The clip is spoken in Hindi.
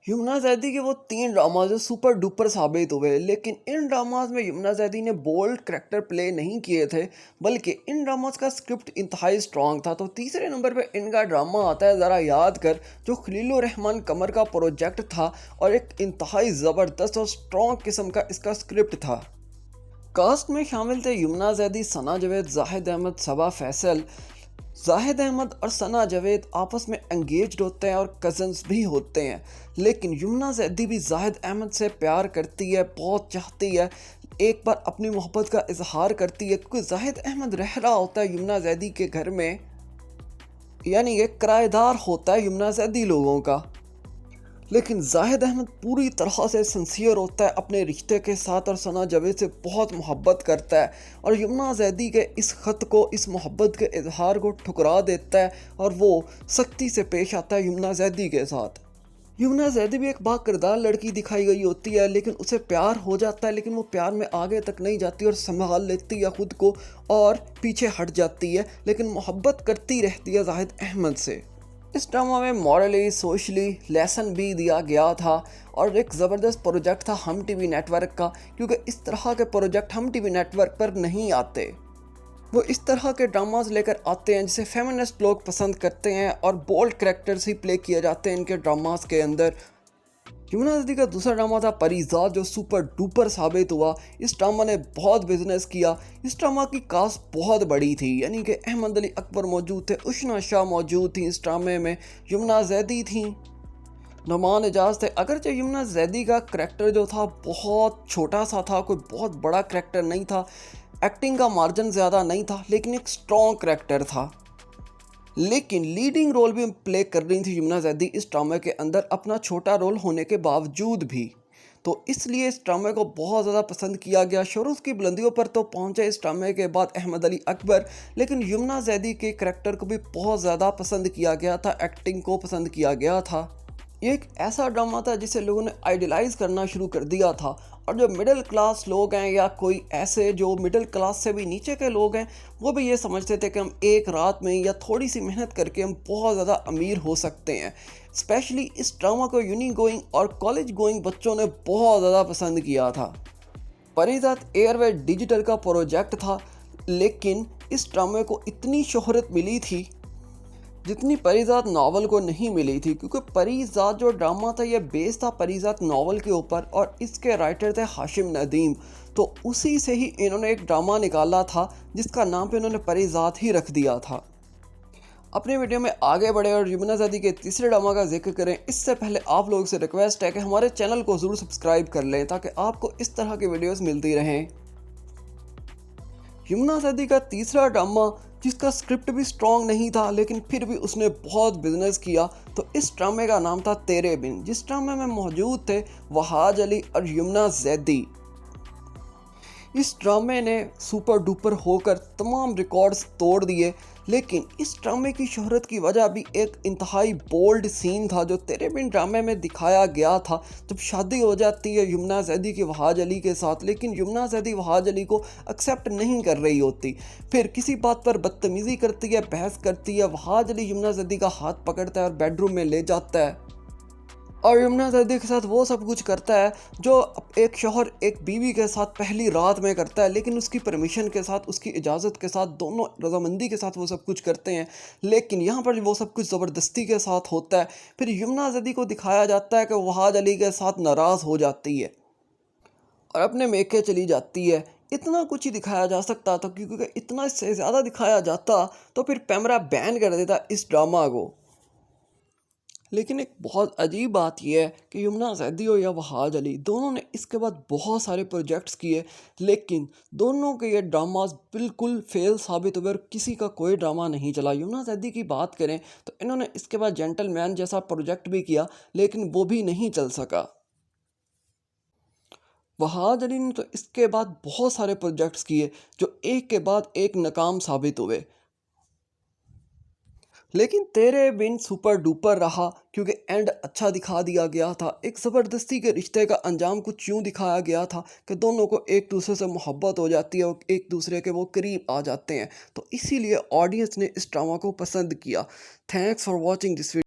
यमुना ज़ैदी के वो 3 ड्रामा जो सुपर डुपर साबित हुए, लेकिन इन ड्रामाज़ में यमुना ज़ैदी ने बोल्ड करैक्टर प्ले नहीं किए थे, बल्कि इन ड्रामाज़ का स्क्रिप्ट इंतहाई स्ट्रॉन्ग था। तो तीसरे नंबर पे इनका ड्रामा आता है ज़रा याद कर, जो खलीलुर रहमान कमर का प्रोजेक्ट था और एक इंतहाई ज़बरदस्त और स्ट्रॉन्ग किस्म का इसका स्क्रिप्ट था। कास्ट में शामिल थे यमुना ज़ैदी, सना जावेद, जाहिद अहमद, सबा फैसल। जाहिद अहमद और सना जावेद आपस में एंगेज्ड होते हैं और कज़न्स भी होते हैं, लेकिन यमुना ज़ैदी भी जाहिद अहमद से प्यार करती है, बहुत चाहती है, एक बार अपनी मोहब्बत का इजहार करती है क्योंकि जाहिद अहमद रह रहा होता है यमुना ज़ैदी के घर में, यानी कि किराएदार होता है यमुना ज़ैदी लोगों का। लेकिन जाहिद अहमद पूरी तरह से सिंसियर होता है अपने रिश्ते के साथ और सना जावेद से बहुत मोहब्बत करता है और यमुना ज़ैदी के इस ख़त को, इस मोहब्बत के इजहार को ठुकरा देता है और वो सख्ती से पेश आता है यमुना ज़ैदी के साथ। यमुना ज़ैदी भी एक बाकिरदार लड़की दिखाई गई होती है, लेकिन उसे प्यार हो जाता है, लेकिन वो प्यार में आगे तक नहीं जाती और संभाल लेती है ख़ुद को और पीछे हट जाती है, लेकिन मोहब्बत करती रहती है जाहिद अहमद से। इस ड्रामा में मॉरली सोशली लेसन भी दिया गया था और एक ज़बरदस्त प्रोजेक्ट था हम टीवी नेटवर्क का, क्योंकि इस तरह के प्रोजेक्ट हम टीवी नेटवर्क पर नहीं आते। वो इस तरह के ड्रामाज लेकर आते हैं जिसे फेमिनिस्ट लोग पसंद करते हैं और बोल्ड कैरेक्टर्स ही प्ले किए जाते हैं इनके ड्रामास के अंदर। यमुना ज़ैदी का दूसरा ड्रामा था परीज़ाद, जो सुपर डुपर साबित हुआ। इस ड्रामा ने बहुत बिजनेस किया। इस ड्रामा की कास्ट बहुत बड़ी थी, यानी कि अहमद अली अकबर मौजूद थे, उशना शाह मौजूद थी इस ड्रामे में, यमुना ज़ैदी थी, नुमान एजाज थे। अगरचे यमुना ज़ैदी का करैक्टर जो था बहुत छोटा सा था, कोई बहुत बड़ा करैक्टर नहीं था, एक्टिंग का मार्जिन ज़्यादा नहीं था, लेकिन एक स्ट्रॉन्ग करैक्टर था। लेकिन लीडिंग रोल भी प्ले कर रही थी यमुना ज़ैदी इस ड्रामे के अंदर, अपना छोटा रोल होने के बावजूद भी। तो इसलिए इस ड्रामे को बहुत ज़्यादा पसंद किया गया। शुरू की बुलंदियों पर तो पहुंचे इस ड्रामे के बाद अहमद अली अकबर, लेकिन यमुना ज़ैदी के करैक्टर को भी बहुत ज़्यादा पसंद किया गया था, एक्टिंग को पसंद किया गया था। ये एक ऐसा ड्रामा था जिसे लोगों ने आइडलाइज करना शुरू कर दिया था, और जो मिडिल क्लास लोग हैं या कोई ऐसे जो मिडिल क्लास से भी नीचे के लोग हैं, वो भी ये समझते थे कि हम एक रात में या थोड़ी सी मेहनत करके हम बहुत ज़्यादा अमीर हो सकते हैं। स्पेशली इस ड्रामा को यूनी गोइंग और कॉलेज गोइंग बच्चों ने बहुत ज़्यादा पसंद किया था। परिज़ात एयरवे डिजिटल का प्रोजेक्ट था, लेकिन इस ड्रामे को इतनी शोहरत मिली थी जितनी परिज़ात नावल को नहीं मिली थी, क्योंकि परिज़ात जो ड्रामा था ये बेस था परिज़ात नावल के ऊपर और इसके राइटर थे हाशिम नदीम। तो उसी से ही इन्होंने एक ड्रामा निकाला था जिसका नाम पे इन्होंने परिज़ात ही रख दिया था। अपने वीडियो में आगे बढ़े और यमुना ज़ैदी के तीसरे ड्रामा का जिक्र करें, इससे पहले आप लोगों से रिक्वेस्ट है कि हमारे चैनल को ज़रूर सब्सक्राइब कर लें ताकि आपको इस तरह की वीडियोस मिलती रहें। यमुना ज़ैदी का तीसरा ड्रामा, जिसका स्क्रिप्ट भी स्ट्रॉन्ग नहीं था लेकिन फिर भी उसने बहुत बिजनेस किया, तो इस ड्रामे का नाम था तेरे बिन, जिस ड्रामे में मौजूद थे वहाज अली और यमुना ज़ैदी। इस ड्रामे ने सुपर डुपर होकर तमाम रिकॉर्ड्स तोड़ दिए, लेकिन इस ड्रामे की शोहरत की वजह भी एक इंतहाई बोल्ड सीन था जो तेरे बिन ड्रामे में दिखाया गया था, जब शादी हो जाती है यमुना ज़ैदी की वहाज अली के साथ, लेकिन यमुना ज़ैदी वहाज अली को एक्सेप्ट नहीं कर रही होती, फिर किसी बात पर बदतमीज़ी करती है, बहस करती है, वहाज अली यमुना ज़ैदी का हाथ पकड़ता है और बेडरूम में ले जाता है और यमुना ज़ैदी के साथ वो सब कुछ करता है जो एक शौहर एक बीवी के साथ पहली रात में करता है, लेकिन उसकी परमिशन के साथ, उसकी इजाज़त के साथ, दोनों रजामंदी के साथ वो सब कुछ करते हैं, लेकिन यहाँ पर वो सब कुछ ज़बरदस्ती के साथ होता है। फिर यमुना ज़ैदी को दिखाया जाता है कि वो वहाज अली के साथ नाराज़ हो जाती है और अपने मेके चली जाती है। इतना कुछ ही दिखाया जा सकता था, क्योंकि इतना से ज़्यादा दिखाया जाता तो फिर पैमरा बैन कर देता इस ड्रामा को। लेकिन एक बहुत अजीब बात यह है कि यमुना ज़ैदी हो या वहाज अली, दोनों ने इसके बाद बहुत सारे प्रोजेक्ट्स किए, लेकिन दोनों के ये ड्रामास बिल्कुल फेल साबित हुए और किसी का कोई ड्रामा नहीं चला। यमुना ज़ैदी की बात करें तो इन्होंने इसके बाद जेंटलमैन जैसा प्रोजेक्ट भी किया, लेकिन वो भी नहीं चल सका। वहाज अली ने तो इसके बाद बहुत सारे प्रोजेक्ट्स किए जो एक के बाद एक नाकाम साबित हुए, लेकिन तेरे बिन सुपर डुपर रहा क्योंकि एंड अच्छा दिखा दिया गया था। एक ज़बरदस्ती के रिश्ते का अंजाम कुछ यूँ दिखाया गया था कि दोनों को एक दूसरे से मोहब्बत हो जाती है और एक दूसरे के वो करीब आ जाते हैं, तो इसीलिए ऑडियंस ने इस ड्रामा को पसंद किया। Thanks for watching this video.